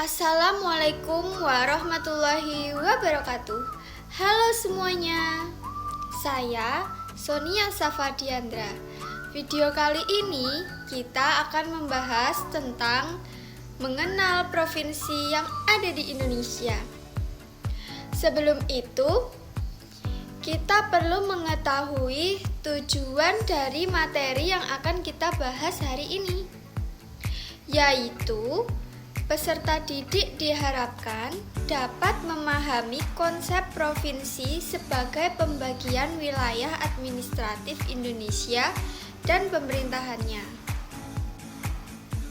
Assalamualaikum warahmatullahi wabarakatuh. Halo semuanya, saya Sonia Safadiandra. Video kali ini kita akan membahas tentang mengenal provinsi yang ada di Indonesia. Sebelum itu, kita perlu mengetahui tujuan dari materi yang akan kita bahas hari ini, yaitu peserta didik diharapkan dapat memahami konsep provinsi sebagai pembagian wilayah administratif Indonesia dan pemerintahannya.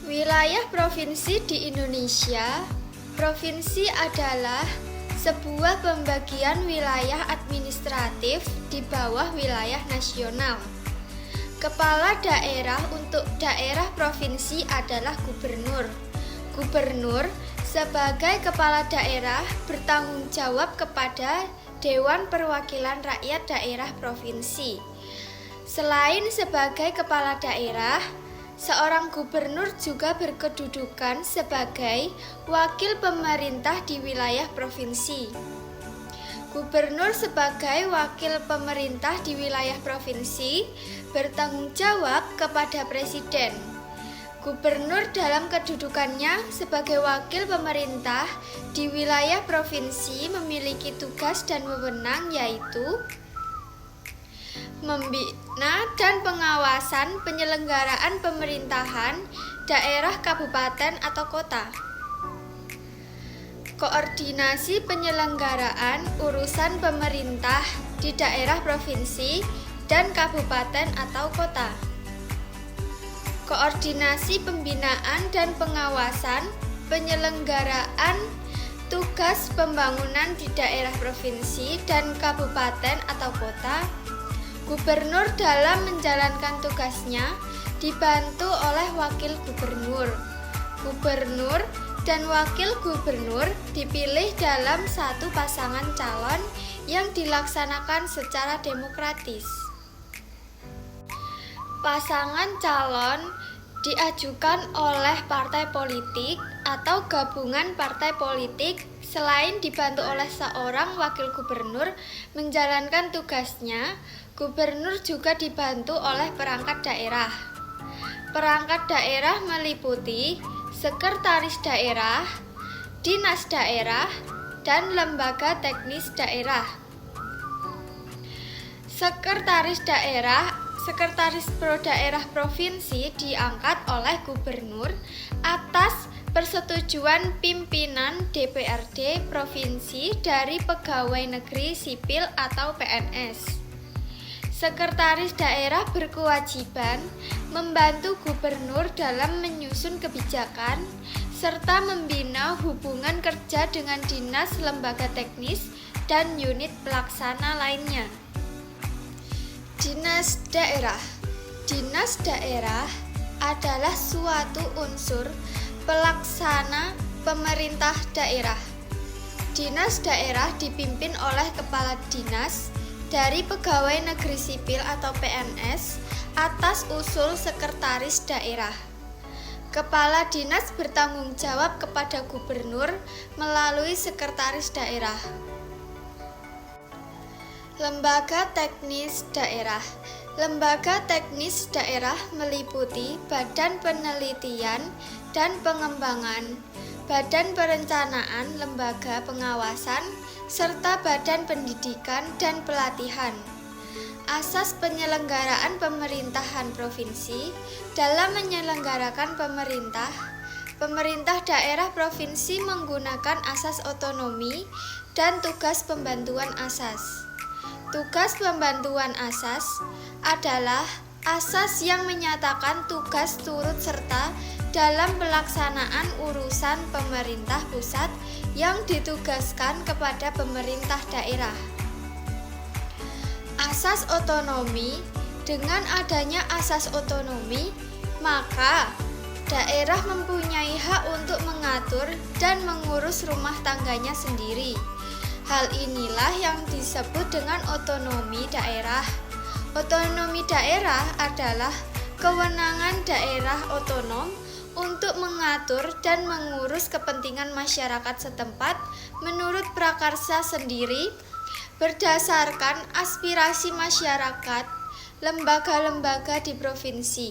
Wilayah provinsi di Indonesia, provinsi adalah sebuah pembagian wilayah administratif di bawah wilayah nasional. Kepala daerah untuk daerah provinsi adalah gubernur. Gubernur sebagai kepala daerah bertanggung jawab kepada Dewan Perwakilan Rakyat Daerah Provinsi. Selain sebagai kepala daerah, seorang gubernur juga berkedudukan sebagai wakil pemerintah di wilayah provinsi. Gubernur sebagai wakil pemerintah di wilayah provinsi bertanggung jawab kepada presiden. Gubernur dalam kedudukannya sebagai wakil pemerintah di wilayah provinsi memiliki tugas dan wewenang yaitu membina dan pengawasan penyelenggaraan pemerintahan daerah kabupaten atau kota, koordinasi penyelenggaraan urusan pemerintah di daerah provinsi dan kabupaten atau kota, koordinasi pembinaan dan pengawasan penyelenggaraan tugas pembangunan di daerah provinsi dan kabupaten atau kota. Gubernur dalam menjalankan tugasnya dibantu oleh wakil gubernur. Gubernur dan wakil gubernur dipilih dalam satu pasangan calon yang dilaksanakan secara demokratis. Pasangan calon diajukan oleh partai politik atau gabungan partai politik. Selain dibantu oleh seorang wakil gubernur menjalankan tugasnya, gubernur juga dibantu oleh perangkat daerah. Perangkat daerah meliputi sekretaris daerah, dinas daerah, dan lembaga teknis daerah. Sekretaris Pro Daerah Provinsi diangkat oleh gubernur atas persetujuan pimpinan DPRD Provinsi dari pegawai negeri sipil atau PNS. Sekretaris daerah berkewajiban membantu gubernur dalam menyusun kebijakan serta membina hubungan kerja dengan dinas, lembaga teknis, dan unit pelaksana lainnya. Dinas daerah. Dinas daerah adalah suatu unsur pelaksana pemerintah daerah. Dinas daerah dipimpin oleh kepala dinas dari pegawai negeri sipil atau PNS atas usul sekretaris daerah. Kepala dinas bertanggung jawab kepada gubernur melalui sekretaris daerah. Lembaga teknis daerah. Lembaga teknis daerah meliputi Badan Penelitian dan Pengembangan, Badan Perencanaan, Lembaga Pengawasan, serta Badan Pendidikan dan Pelatihan. Asas penyelenggaraan pemerintahan provinsi. Dalam menyelenggarakan pemerintah daerah provinsi menggunakan asas otonomi dan tugas pembantuan asas. Tugas pembantuan asas adalah asas yang menyatakan tugas turut serta dalam pelaksanaan urusan pemerintah pusat yang ditugaskan kepada pemerintah daerah. Asas otonomi. Dengan adanya asas otonomi, maka daerah mempunyai hak untuk mengatur dan mengurus rumah tangganya sendiri. Hal inilah yang disebut dengan otonomi daerah. Otonomi daerah adalah kewenangan daerah otonom untuk mengatur dan mengurus kepentingan masyarakat setempat menurut prakarsa sendiri berdasarkan aspirasi masyarakat lembaga-lembaga di provinsi.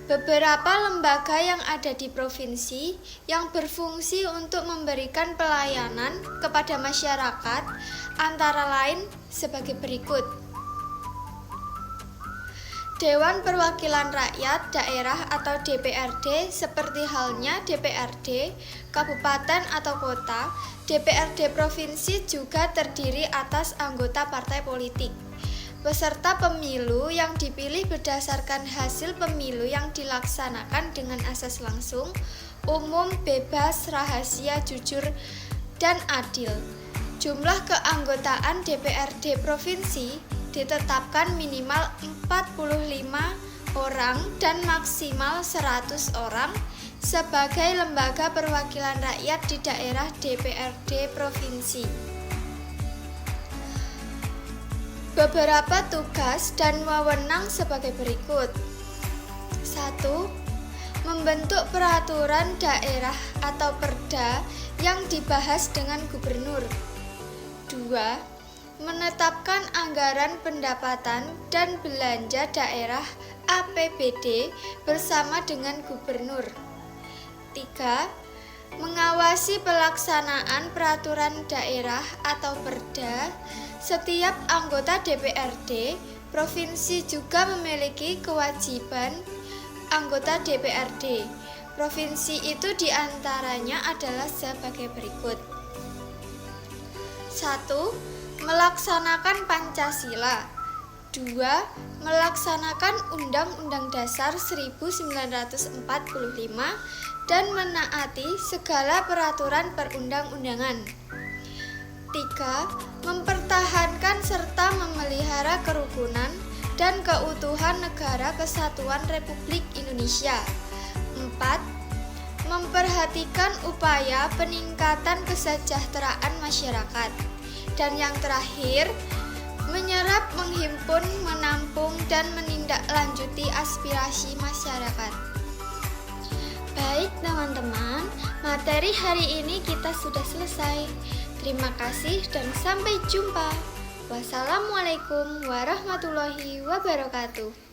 Beberapa lembaga yang ada di provinsi yang berfungsi untuk memberikan pelayanan kepada masyarakat antara lain sebagai berikut. Dewan Perwakilan Rakyat Daerah atau DPRD seperti halnya DPRD Kabupaten atau Kota, DPRD Provinsi juga terdiri atas anggota partai politik. Peserta pemilu yang dipilih berdasarkan hasil pemilu yang dilaksanakan dengan asas langsung, umum, bebas, rahasia, jujur, dan adil. Jumlah keanggotaan DPRD Provinsi ditetapkan minimal 45 orang dan maksimal 100 orang sebagai lembaga perwakilan rakyat di daerah DPRD Provinsi. Beberapa tugas dan wewenang sebagai berikut. 1. Membentuk peraturan daerah atau perda yang dibahas dengan gubernur. 2. Menetapkan anggaran pendapatan dan belanja daerah APBD bersama dengan gubernur. 3. Mengawasi pelaksanaan peraturan daerah atau perda. Setiap anggota DPRD provinsi juga memiliki kewajiban anggota DPRD provinsi itu diantaranya adalah sebagai berikut. 1. Melaksanakan Pancasila. 2. Melaksanakan Undang-Undang Dasar 1945 dan menaati segala peraturan perundang-undangan. 3. Mempertahankan serta memelihara kerukunan dan keutuhan Negara Kesatuan Republik Indonesia. 4. Memperhatikan upaya peningkatan kesejahteraan masyarakat. Dan yang terakhir, menyerap, menghimpun, menampung, dan menindaklanjuti aspirasi masyarakat. Baik teman-teman, materi hari ini kita sudah selesai. Terima kasih dan sampai jumpa. Wassalamualaikum warahmatullahi wabarakatuh.